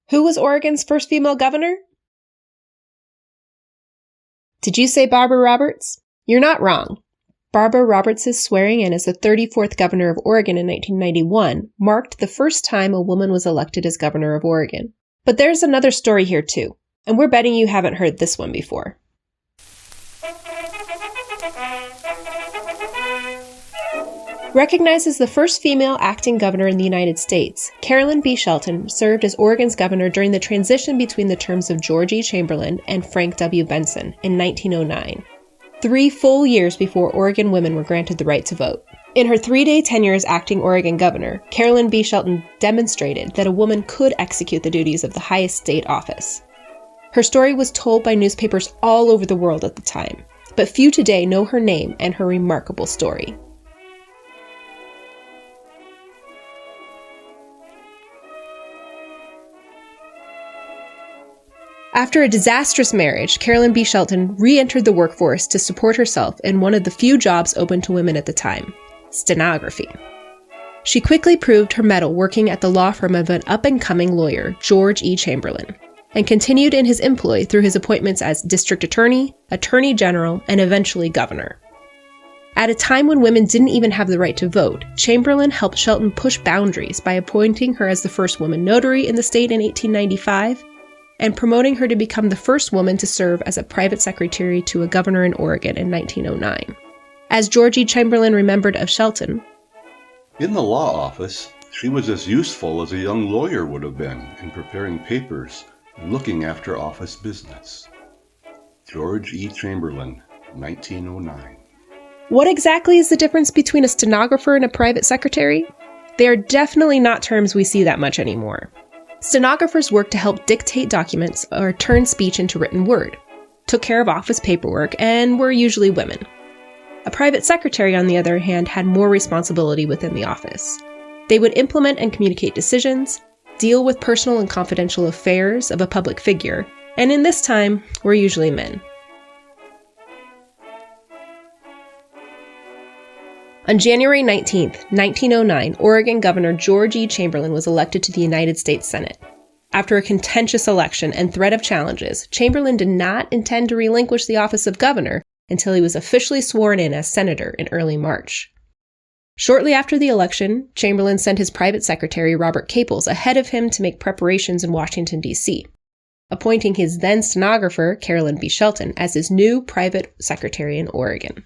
Who was Oregon's first female governor? Did you say Barbara Roberts? You're not wrong. Barbara Roberts' swearing in as the 34th governor of Oregon in 1991 marked the first time a woman was elected as governor of Oregon. But there's another story here too, and we're betting you haven't heard this one before. Recognized as the first female acting governor in the United States, Caralyn B. Shelton served as Oregon's governor during the transition between the terms of George E. Chamberlain and Frank W. Benson in 1909, 3 full years before Oregon women were granted the right to vote. In her 3-day tenure as acting Oregon governor, Caralyn B. Shelton demonstrated that a woman could execute the duties of the highest state office. Her story was told by newspapers all over the world at the time, but few today know her name and her remarkable story. After a disastrous marriage, Caralyn B. Shelton re-entered the workforce to support herself in one of the few jobs open to women at the time: stenography. She quickly proved her mettle working at the law firm of an up-and-coming lawyer, George E. Chamberlain, and continued in his employ through his appointments as district attorney, attorney general, and eventually governor. At a time when women didn't even have the right to vote, Chamberlain helped Shelton push boundaries by appointing her as the first woman notary in the state in 1895, and promoting her to become the first woman to serve as a private secretary to a governor in Oregon in 1909. As George E. Chamberlain remembered of Shelton, "In the law office, she was as useful as a young lawyer would have been in preparing papers and looking after office business." George E. Chamberlain, 1909. What exactly is the difference between a stenographer and a private secretary? They are definitely not terms we see that much anymore. Stenographers worked to help dictate documents or turn speech into written word, took care of office paperwork, and were usually women. A private secretary, on the other hand, had more responsibility within the office. They would implement and communicate decisions, deal with personal and confidential affairs of a public figure, and in this time, were usually men. On January 19, 1909, Oregon Governor George E. Chamberlain was elected to the United States Senate. After a contentious election and threat of challenges, Chamberlain did not intend to relinquish the office of governor until he was officially sworn in as senator in early March. Shortly after the election, Chamberlain sent his private secretary, Robert Caples, ahead of him to make preparations in Washington, D.C., appointing his then stenographer, Caralyn B. Shelton, as his new private secretary in Oregon.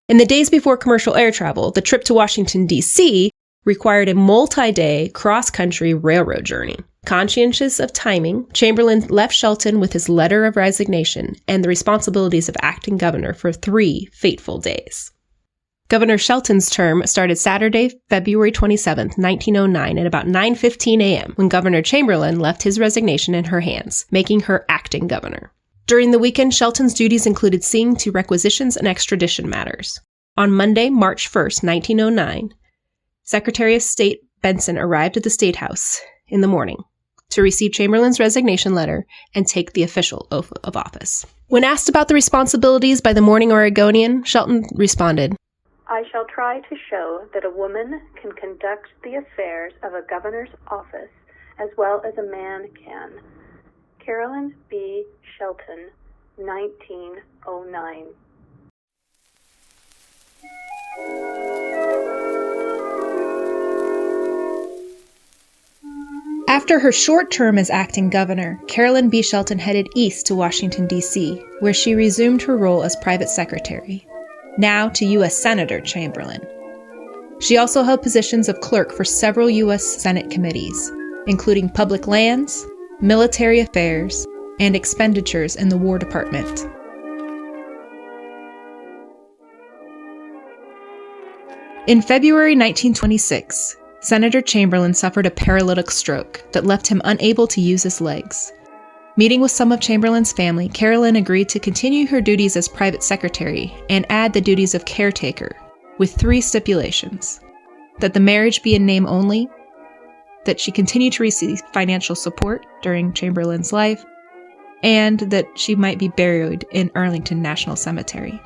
In the days before commercial air travel, the trip to Washington, D.C. required a multi-day cross-country railroad journey. Conscientious of timing, Chamberlain left Shelton with his letter of resignation and the responsibilities of acting governor for 3 fateful days. Governor Shelton's term started Saturday, February 27, 1909 at about 9:15 a.m. when Governor Chamberlain left his resignation in her hands, making her acting governor. During the weekend, Shelton's duties included seeing to requisitions and extradition matters. On Monday, March 1, 1909, Secretary of State Benson arrived at the State House in the morning to receive Chamberlain's resignation letter and take the official oath of office. When asked about the responsibilities by the Morning Oregonian, Shelton responded, "I shall try to show that a woman can conduct the affairs of a governor's office as well as a man can." Caralyn B. Shelton, 1909. After her short term as acting governor, Caralyn B. Shelton headed east to Washington, D.C., where she resumed her role as private secretary, now to U.S. Senator Chamberlain. She also held positions of clerk for several U.S. Senate committees, including public lands, military affairs, and expenditures in the War Department. In February 1926, Senator Chamberlain suffered a paralytic stroke that left him unable to use his legs. Meeting with some of Chamberlain's family, Caralyn agreed to continue her duties as private secretary and add the duties of caretaker, with 3 stipulations: that the marriage be in name only, that she continue to receive financial support during Chamberlain's life, and that she might be buried in Arlington National Cemetery.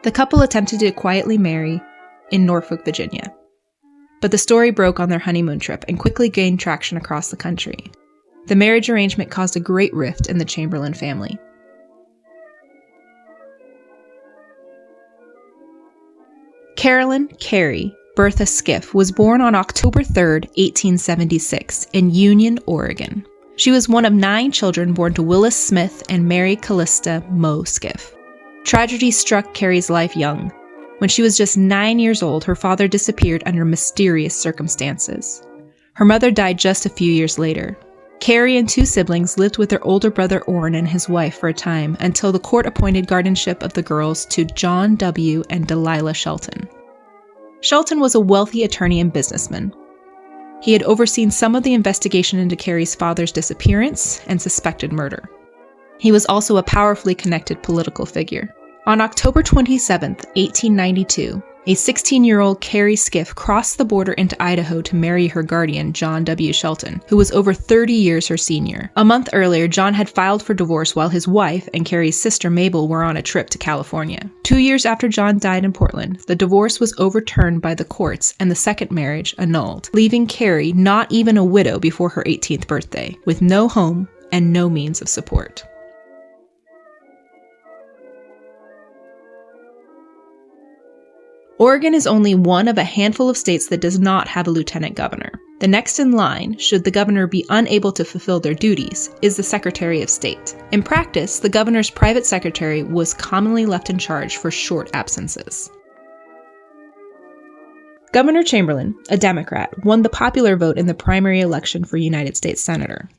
The couple attempted to quietly marry in Norfolk, Virginia. But the story broke on their honeymoon trip and quickly gained traction across the country. The marriage arrangement caused a great rift in the Chamberlain family. Caralyn Carrie Bertha Skiff was born on October 3, 1876, in Union, Oregon. She was one of 9 children born to Willis Smith and Mary Callista Moe Skiff. Tragedy struck Carrie's life young. When she was just 9 years old, her father disappeared under mysterious circumstances. Her mother died just a few years later. Carrie and 2 siblings lived with their older brother Orrin and his wife for a time until the court appointed guardianship of the girls to John W. and Delilah Shelton. Shelton was a wealthy attorney and businessman. He had overseen some of the investigation into Carrie's father's disappearance and suspected murder. He was also a powerfully connected political figure. On October 27, 1892, a 16-year-old Carrie Skiff crossed the border into Idaho to marry her guardian, John W. Shelton, who was over 30 years her senior. A month earlier, John had filed for divorce while his wife and Carrie's sister Mabel were on a trip to California. 2 years after John died in Portland, the divorce was overturned by the courts and the second marriage annulled, leaving Carrie not even a widow before her 18th birthday, with no home and no means of support. Oregon is only one of a handful of states that does not have a lieutenant governor. The next in line, should the governor be unable to fulfill their duties, is the Secretary of State. In practice, the governor's private secretary was commonly left in charge for short absences. Governor Chamberlain, a Democrat, won the popular vote in the primary election for United States Senator.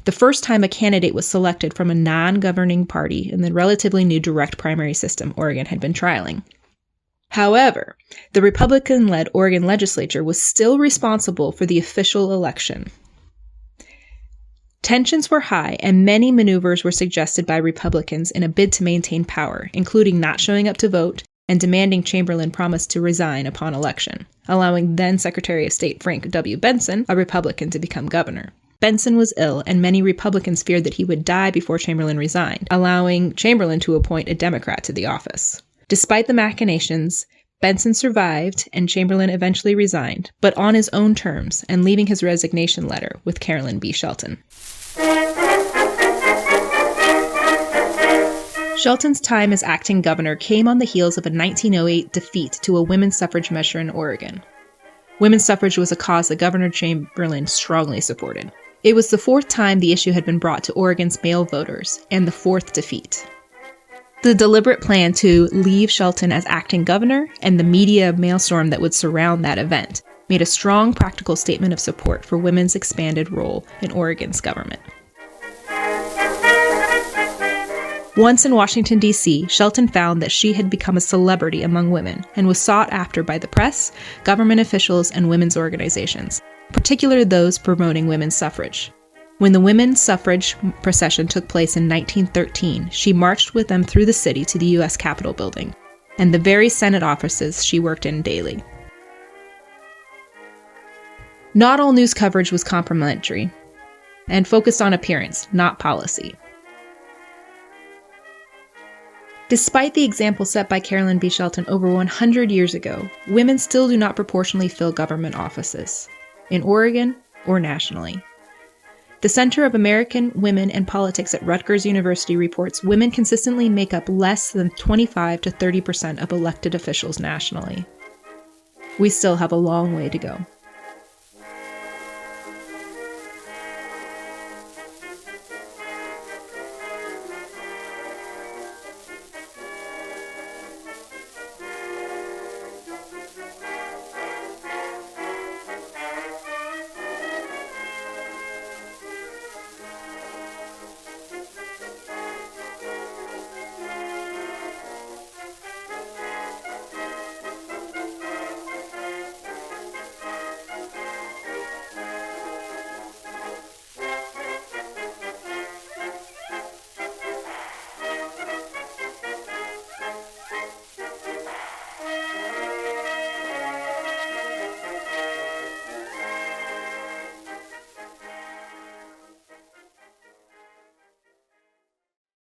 The first time a candidate was selected from a non-governing party in the relatively new direct primary system Oregon had been trialing. However, the Republican-led Oregon legislature was still responsible for the official election. Tensions were high, and many maneuvers were suggested by Republicans in a bid to maintain power, including not showing up to vote and demanding Chamberlain promise to resign upon election, allowing then-Secretary of State Frank W. Benson, a Republican, to become governor. Benson was ill, and many Republicans feared that he would die before Chamberlain resigned, allowing Chamberlain to appoint a Democrat to the office. Despite the machinations, Benson survived and Chamberlain eventually resigned, but on his own terms and leaving his resignation letter with Caralyn B. Shelton. Shelton's time as acting governor came on the heels of a 1908 defeat to a women's suffrage measure in Oregon. Women's suffrage was a cause that Governor Chamberlain strongly supported. It was the 4th time the issue had been brought to Oregon's male voters, and the 4th defeat. The deliberate plan to leave Shelton as acting governor and the media maelstrom that would surround that event made a strong practical statement of support for women's expanded role in Oregon's government. Once in Washington, D.C., Shelton found that she had become a celebrity among women and was sought after by the press, government officials, and women's organizations, particularly those promoting women's suffrage. When the women's suffrage procession took place in 1913, she marched with them through the city to the U.S. Capitol building, and the very Senate offices she worked in daily. Not all news coverage was complimentary, and focused on appearance, not policy. Despite the example set by Caralyn B. Shelton over 100 years ago, women still do not proportionally fill government offices, in Oregon or nationally. The Center of American Women and Politics at Rutgers University reports women consistently make up less than 25 to 30% of elected officials nationally. We still have a long way to go.